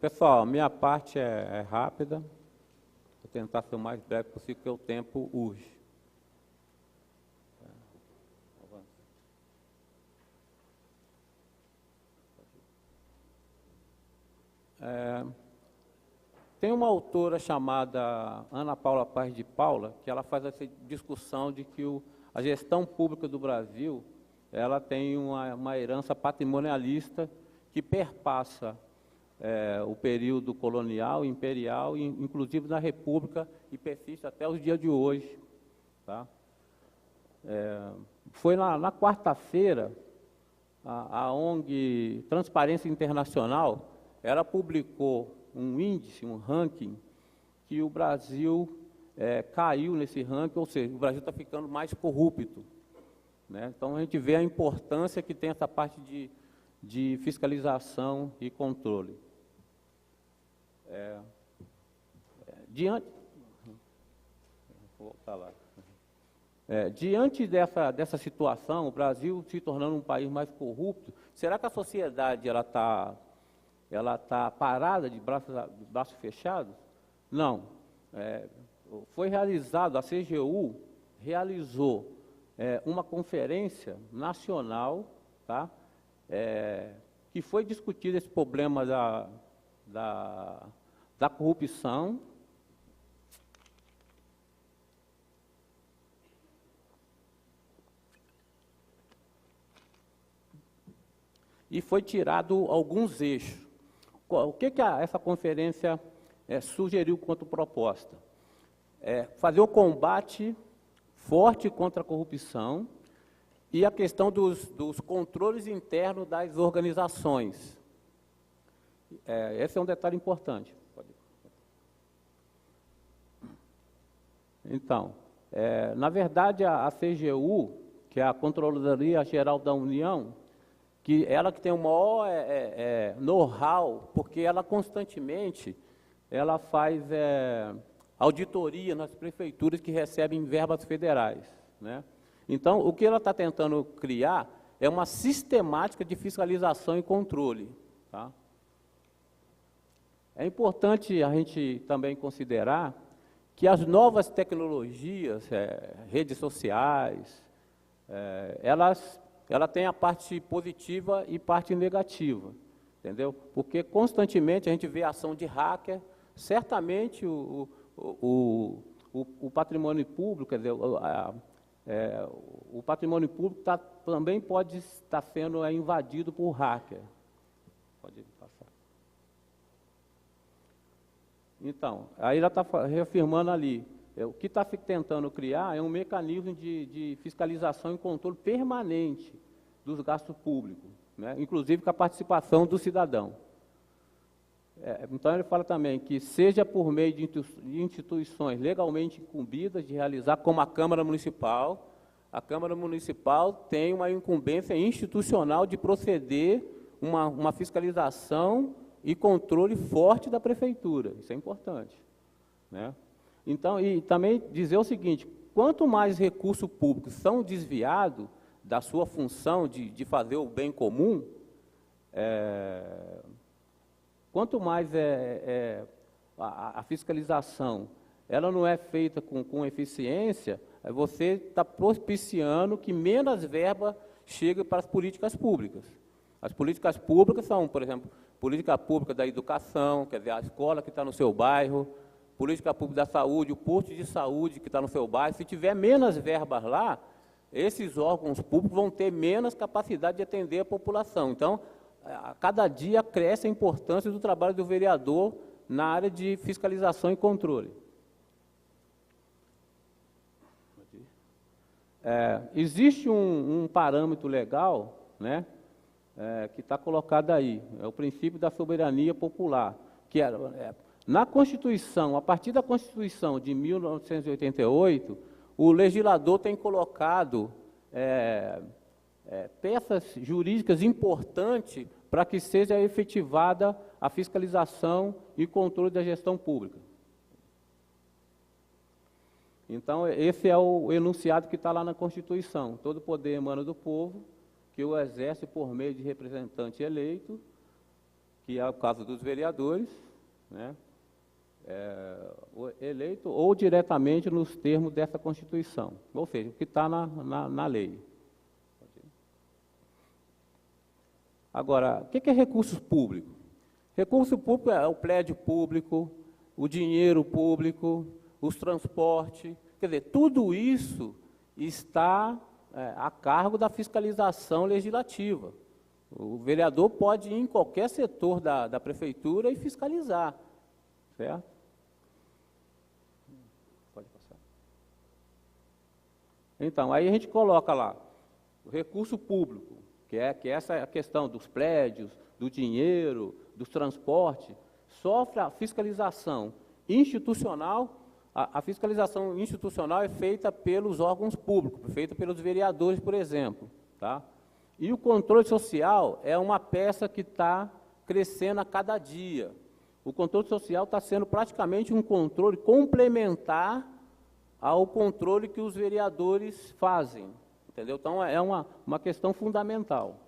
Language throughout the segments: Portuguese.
Pessoal, minha parte é rápida. Vou tentar ser o mais breve possível, porque o tempo urge. Tem uma autora chamada Ana Paula Paz de Paula, que ela faz essa discussão de que a gestão pública do Brasil, ela tem uma herança patrimonialista que perpassa o período colonial, imperial, inclusive na República, e persiste até os dias de hoje. Tá? Foi na quarta-feira, a ONG Transparência Internacional, ela publicou um índice, um ranking, que o Brasil caiu nesse ranking, ou seja, o Brasil está ficando mais corrupto. Né? Então, a gente vê a importância que tem essa parte de fiscalização e controle. Diante dessa situação, o Brasil se tornando um país mais corrupto, será que a sociedade ela está parada de braços fechados? Não. Foi realizado, a CGU realizou uma conferência nacional, tá? Que foi discutido esse problema da corrupção. E foi tirado alguns eixos. O que essa conferência sugeriu quanto proposta? Fazer o combate forte contra a corrupção e a questão dos controles internos das organizações. Esse é um detalhe importante. Então, na verdade, a CGU, que é a Controladoria Geral da União, que ela que tem o maior know-how, porque ela constantemente ela faz auditoria nas prefeituras que recebem verbas federais. Né? Então, o que ela está tentando criar é uma sistemática de fiscalização e controle. Tá? É importante a gente também considerar que as novas tecnologias, redes sociais, ela tem a parte positiva e parte negativa, entendeu? Porque constantemente a gente vê a ação de hacker, certamente o patrimônio público, quer dizer, o patrimônio público também pode estar sendo invadido por hacker. Pode passar. Então, aí ela está reafirmando ali, o que está tentando criar é um mecanismo de fiscalização e controle permanente dos gastos públicos, né? Inclusive com a participação do cidadão. Então, ele fala também que seja por meio de instituições legalmente incumbidas de realizar, como a Câmara Municipal tem uma incumbência institucional de proceder uma fiscalização e controle forte da Prefeitura. Isso é importante. Né? Então, e também dizer o seguinte, quanto mais recursos públicos são desviados da sua função de fazer o bem comum, quanto mais a fiscalização ela não é feita com eficiência, você está propiciando que menos verba chegue para as políticas públicas. As políticas públicas são, por exemplo, política pública da educação, quer dizer, a escola que está no seu bairro, política pública da saúde, o posto de saúde que está no seu bairro. Se tiver menos verbas lá, esses órgãos públicos vão ter menos capacidade de atender a população. Então, a cada dia cresce a importância do trabalho do vereador na área de fiscalização e controle. Existe um parâmetro legal, né, que está colocado aí, é o princípio da soberania popular, que na Constituição, a partir da Constituição de 1988, o legislador tem colocado peças jurídicas importantes para que seja efetivada a fiscalização e controle da gestão pública. Então, esse é o enunciado que está lá na Constituição. Todo poder emana do povo, que o exerce por meio de representante eleito, que é o caso dos vereadores, né, eleito ou diretamente nos termos dessa Constituição, ou seja, o que está na lei. Agora, o que é recursos públicos? Recurso público é o prédio público, o dinheiro público, os transportes, quer dizer, tudo isso está a cargo da fiscalização legislativa. O vereador pode ir em qualquer setor da prefeitura e fiscalizar, certo? Pode passar. Então, aí a gente coloca lá, o recurso público, que é essa é a questão dos prédios, do dinheiro, dos transportes, sofre a fiscalização institucional. A fiscalização institucional é feita pelos órgãos públicos, feita pelos vereadores, por exemplo, tá? E o controle social é uma peça que está crescendo a cada dia. O controle social está sendo praticamente um controle complementar ao controle que os vereadores fazem, entendeu? Então, é uma questão fundamental.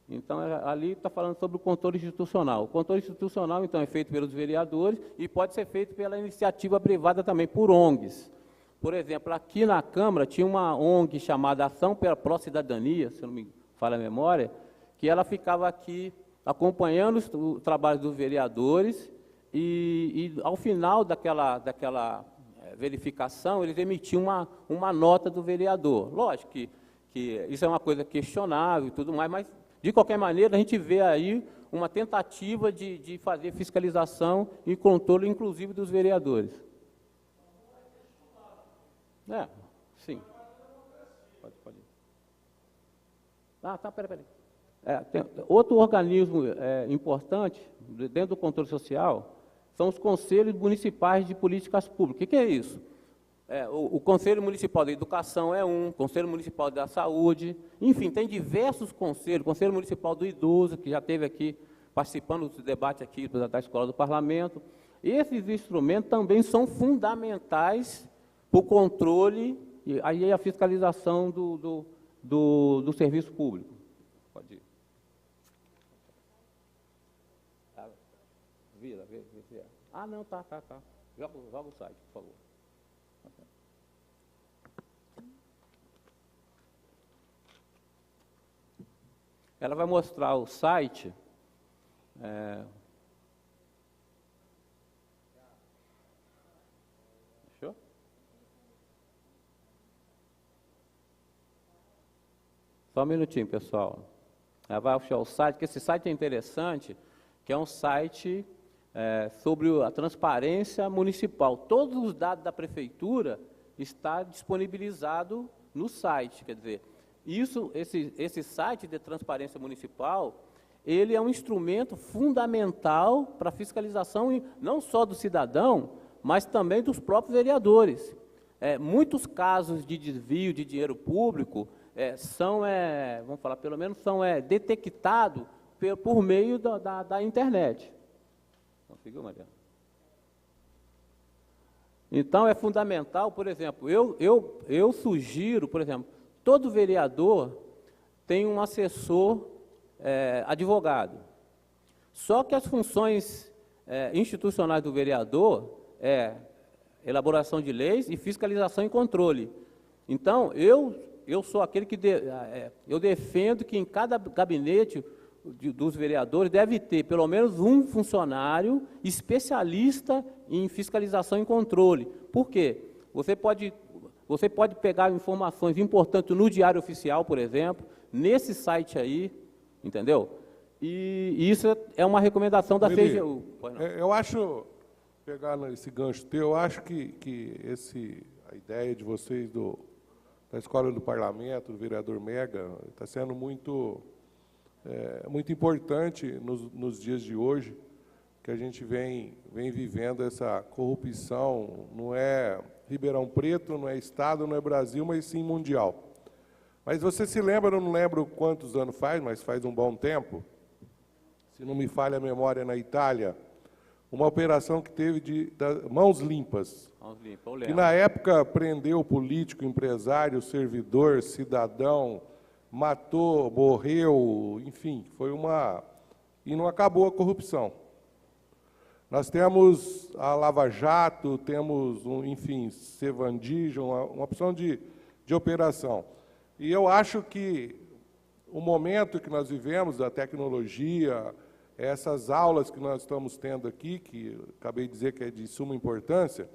Então, ali está falando sobre o controle institucional. O controle institucional, então, é feito pelos vereadores e pode ser feito pela iniciativa privada também, por ONGs. Por exemplo, aqui na Câmara tinha uma ONG chamada Ação pela Pró-Cidadania, se não me falha a memória, que ela ficava aqui acompanhando o trabalho dos vereadores e ao final daquela verificação, eles emitiam uma nota do vereador. Lógico que isso é uma coisa questionável e tudo mais, mas, de qualquer maneira, a gente vê aí uma tentativa de fazer fiscalização e controle, inclusive, dos vereadores. Sim. Pode ir. Tá, peraí. Tem outro organismo importante, dentro do controle social, são os conselhos municipais de políticas públicas. O que é isso? O Conselho Municipal da Educação é um, Conselho Municipal da Saúde, enfim, tem diversos conselhos, Conselho Municipal do Idoso, que já esteve aqui participando do debate aqui da Escola do Parlamento. Esses instrumentos também são fundamentais para o controle e aí a fiscalização do serviço público. Pode ir. Vira. Não, tá. Joga o site, por favor. Ela vai mostrar o site. Fechou? Só um minutinho, pessoal. Ela vai achar o site, que esse site é interessante, que é um site sobre a transparência municipal. Todos os dados da prefeitura estão disponibilizados no site, quer dizer, esse site de transparência municipal, ele é um instrumento fundamental para a fiscalização não só do cidadão, mas também dos próprios vereadores. Muitos casos de desvio de dinheiro público vamos falar, pelo menos são detectados por meio da internet. Conseguiu, Mariana? Então, é fundamental, por exemplo, eu sugiro, por exemplo, todo vereador tem um assessor advogado. Só que as funções institucionais do vereador elaboração de leis e fiscalização e controle. Então, eu sou aquele que eu defendo que em cada gabinete dos vereadores deve ter pelo menos um funcionário especialista em fiscalização e controle. Por quê? Você pode pegar informações importantes no Diário Oficial, por exemplo, nesse site aí, entendeu? E isso é uma recomendação da CGU. Eu acho, pegar esse gancho teu, eu acho que a ideia de vocês da Escola do Parlamento, do vereador Mega, está sendo muito importante nos dias de hoje, que a gente vem vivendo essa corrupção, não é Ribeirão Preto, não é Estado, não é Brasil, mas sim mundial. Mas você se lembra, eu não lembro quantos anos faz, mas faz um bom tempo, se não me falha a memória, na Itália, uma operação que teve mãos limpas, que na época prendeu político, empresário, servidor, cidadão, matou, morreu, enfim, foi uma... E não acabou a corrupção. Nós temos a Lava Jato, temos, enfim, Sevandija, uma opção de operação. E eu acho que o momento que nós vivemos, da tecnologia, essas aulas que nós estamos tendo aqui, que acabei de dizer que é de suma importância,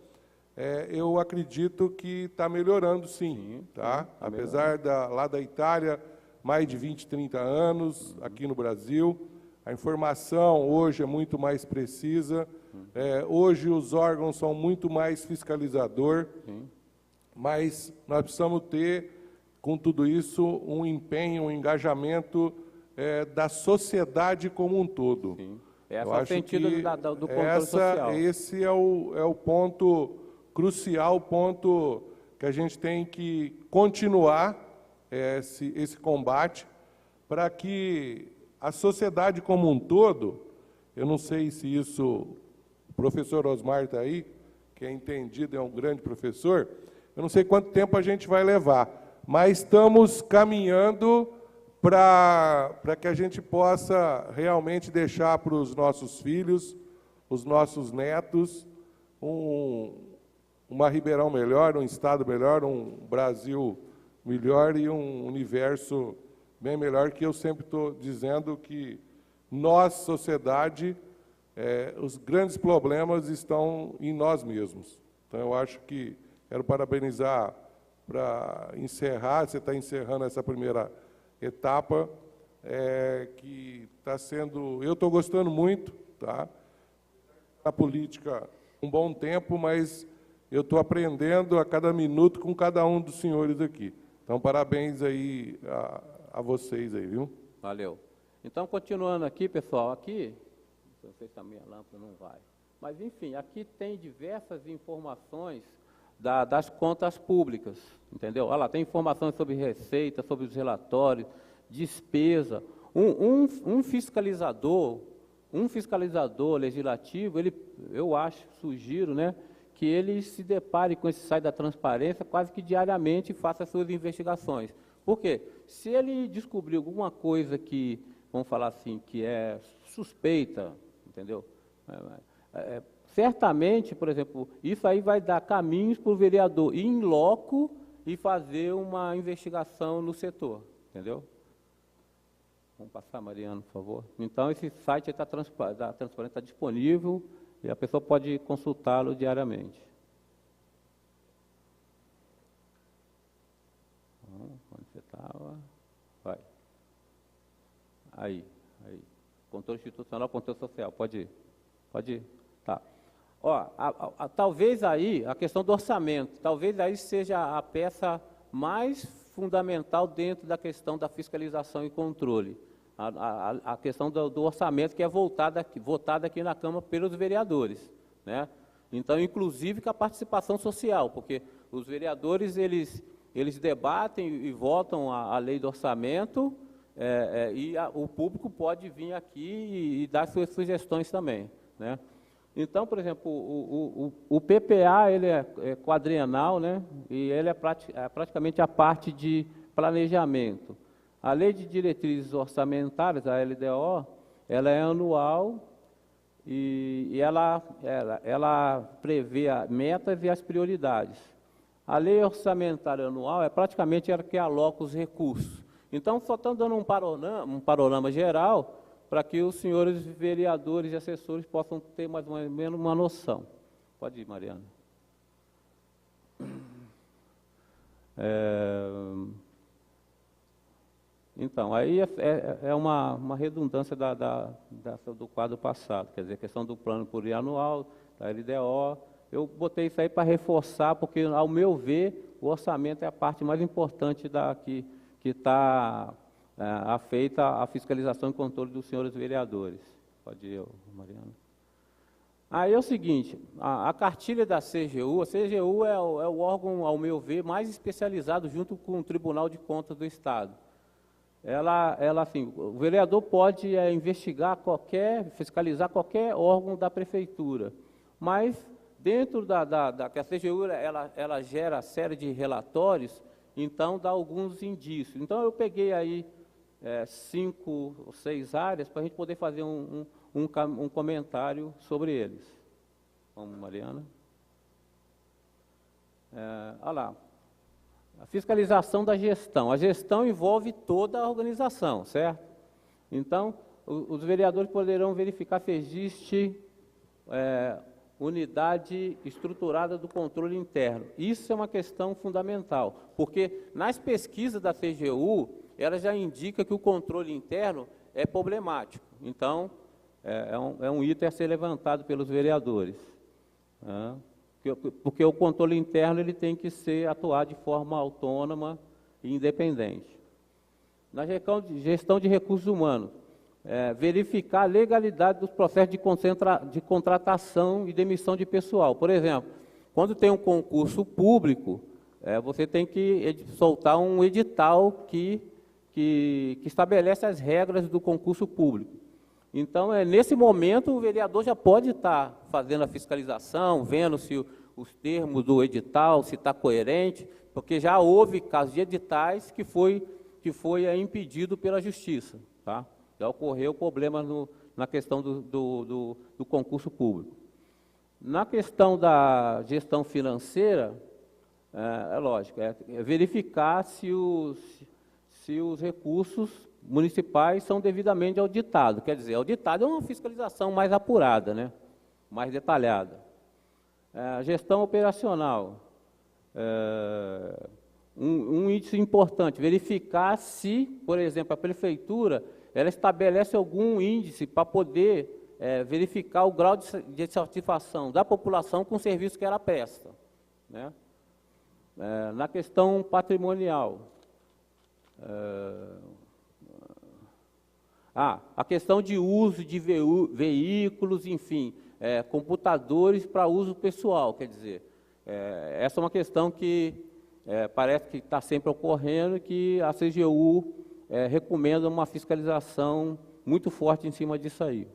eu acredito que está melhorando, sim. Tá? Apesar lá da Itália, mais de 20, 30 anos, aqui no Brasil, a informação hoje é muito mais precisa, hoje os órgãos são muito mais fiscalizador, mas nós precisamos ter, com tudo isso, um empenho, um engajamento da sociedade como um todo. Sim. Esse é o sentido do controle social. Esse é o ponto crucial, o ponto que a gente tem que continuar esse combate para que a sociedade como um todo, eu não sei se isso, o professor Osmar está aí, que é entendido, é um grande professor, eu não sei quanto tempo a gente vai levar, mas estamos caminhando para que a gente possa realmente deixar para os nossos filhos, os nossos netos, uma Ribeirão melhor, um estado melhor, um Brasil melhor e um universo bem melhor, que eu sempre estou dizendo que nós, sociedade, os grandes problemas estão em nós mesmos. Então, eu acho que quero parabenizar para encerrar, você está encerrando essa primeira etapa, que está sendo... Eu estou gostando muito, tá? A política um bom tempo, mas eu estou aprendendo a cada minuto com cada um dos senhores aqui. Então, parabéns aí a vocês aí, viu? Valeu. Então, continuando aqui, pessoal, aqui, não sei se a minha lâmpada não vai, mas, enfim, aqui tem diversas informações das contas públicas, entendeu? Olha lá, tem informações sobre receita, sobre os relatórios, despesa. Um fiscalizador legislativo, eu acho, sugiro, né, que ele se depare com esse site da transparência quase que diariamente e faça as suas investigações. Por quê? Se ele descobrir alguma coisa que, vamos falar assim, que é suspeita, entendeu? Certamente, por exemplo, isso aí vai dar caminhos para o vereador ir em loco e fazer uma investigação no setor, entendeu? Vamos passar, Mariana, por favor. Então, esse site da transparência está disponível e a pessoa pode consultá-lo diariamente. Onde você estava? Vai. Aí. Controle institucional, controle social. Pode ir. Pode ir. Tá. Ó, talvez aí, a questão do orçamento, talvez aí seja a peça mais fundamental dentro da questão da fiscalização e controle. A questão do orçamento que é votada aqui na Câmara pelos vereadores, né? Então, inclusive com a participação social, porque os vereadores, eles debatem e votam a lei do orçamento, o público pode vir aqui e dar suas sugestões também, né? Então, por exemplo, o PPA ele é quadrienal, né? E ele é praticamente a parte de planejamento. A Lei de Diretrizes Orçamentárias, a LDO, ela é anual e ela prevê metas e as prioridades. A Lei Orçamentária Anual é praticamente ela que aloca os recursos. Então, só estão dando um panorama geral para que os senhores vereadores e assessores possam ter mais ou menos uma noção. Pode ir, Mariana. Então, aí é uma redundância do quadro passado, quer dizer, a questão do plano plurianual, da LDO. Eu botei isso aí para reforçar, porque, ao meu ver, o orçamento é a parte mais importante que está feita a fiscalização e controle dos senhores vereadores. Pode ir, Mariana. Aí é o seguinte, a cartilha da CGU, a CGU é o órgão, ao meu ver, mais especializado junto com o Tribunal de Contas do Estado. Ela assim, o vereador pode fiscalizar qualquer órgão da prefeitura, mas dentro que a CGU ela gera série de relatórios então dá alguns indícios. Então, eu peguei aí 5 ou 6 áreas para a gente poder fazer um comentário sobre eles. Vamos, Mariana. Olha lá. A fiscalização da gestão. A gestão envolve toda a organização, certo? Então, os vereadores poderão verificar se existe unidade estruturada do controle interno. Isso é uma questão fundamental, porque nas pesquisas da CGU, ela já indica que o controle interno é problemático. Então, é um item a ser levantado pelos vereadores. Porque o controle interno ele tem que atuar de forma autônoma e independente. Na gestão de recursos humanos, verificar a legalidade dos processos de contratação e demissão de pessoal. Por exemplo, quando tem um concurso público, você tem que soltar um edital que estabelece as regras do concurso público. Então, nesse momento, o vereador já pode estar fazendo a fiscalização, vendo se os termos do edital, se está coerente, porque já houve casos de editais que foi impedido pela Justiça, tá? Já ocorreu problema na questão do concurso público. Na questão da gestão financeira, lógico, verificar se os recursos municipais são devidamente auditados. Quer dizer, auditado é uma fiscalização mais apurada, né? Mais detalhada. Gestão operacional. Um índice importante, verificar se, por exemplo, a prefeitura ela estabelece algum índice para poder verificar o grau de satisfação da população com o serviço que ela presta, né? Na questão patrimonial, a questão de uso de veículos, enfim, computadores para uso pessoal, quer dizer, essa é uma questão que parece que está sempre ocorrendo e que a CGU recomenda uma fiscalização muito forte em cima disso aí.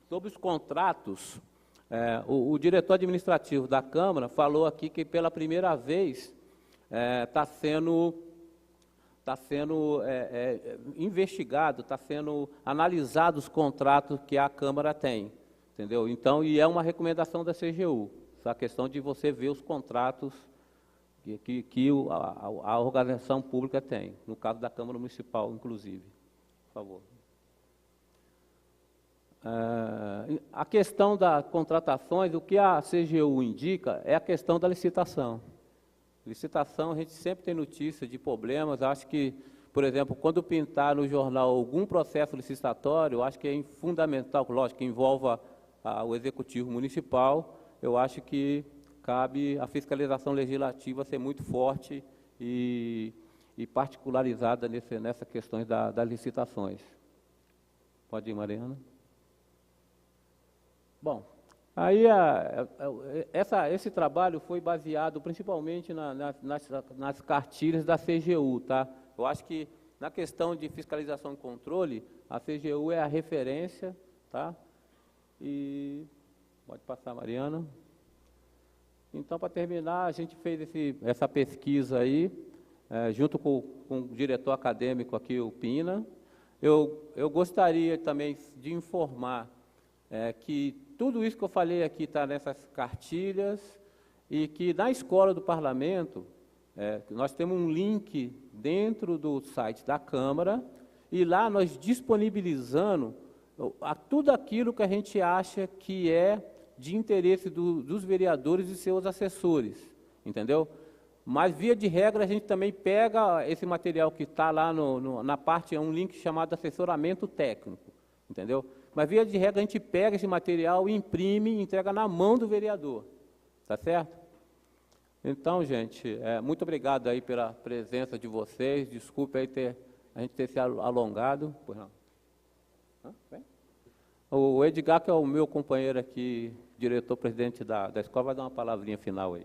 Sobre os contratos, o diretor administrativo da Câmara falou aqui que pela primeira vez está sendo investigado, está sendo analisado os contratos que a Câmara tem, entendeu? Então, e é uma recomendação da CGU, essa questão de você ver os contratos que a organização pública tem, no caso da Câmara Municipal, inclusive. Por favor. A questão das contratações, o que a CGU indica é a questão da licitação. Licitação, a gente sempre tem notícia de problemas. Acho que, por exemplo, quando pintar no jornal algum processo licitatório, acho que é fundamental, lógico, que envolva o Executivo Municipal, eu acho que cabe a fiscalização legislativa ser muito forte e particularizada nessas questões das licitações. Pode ir, Mariana. Bom, aí esse trabalho foi baseado principalmente nas cartilhas da CGU, tá? Eu acho que na questão de fiscalização e controle, a CGU é a referência, tá? E pode passar, Mariana. Então, para terminar, a gente fez essa pesquisa aí, junto com o diretor acadêmico aqui, o Pina. Eu gostaria também de informar que tudo isso que eu falei aqui está nessas cartilhas e que na Escola do Parlamento, nós temos um link dentro do site da Câmara e lá nós disponibilizando tudo aquilo que a gente acha que é de interesse dos vereadores e seus assessores, entendeu? Mas, via de regra, a gente também pega esse material que está lá na parte, é um link chamado assessoramento técnico, entendeu? Mas, via de regra, a gente pega esse material, imprime e entrega na mão do vereador, tá certo? Então, gente, muito obrigado aí pela presença de vocês, desculpe aí a gente ter se alongado. Pois não. O Edgar, que é o meu companheiro aqui, diretor-presidente da escola, vai dar uma palavrinha final aí.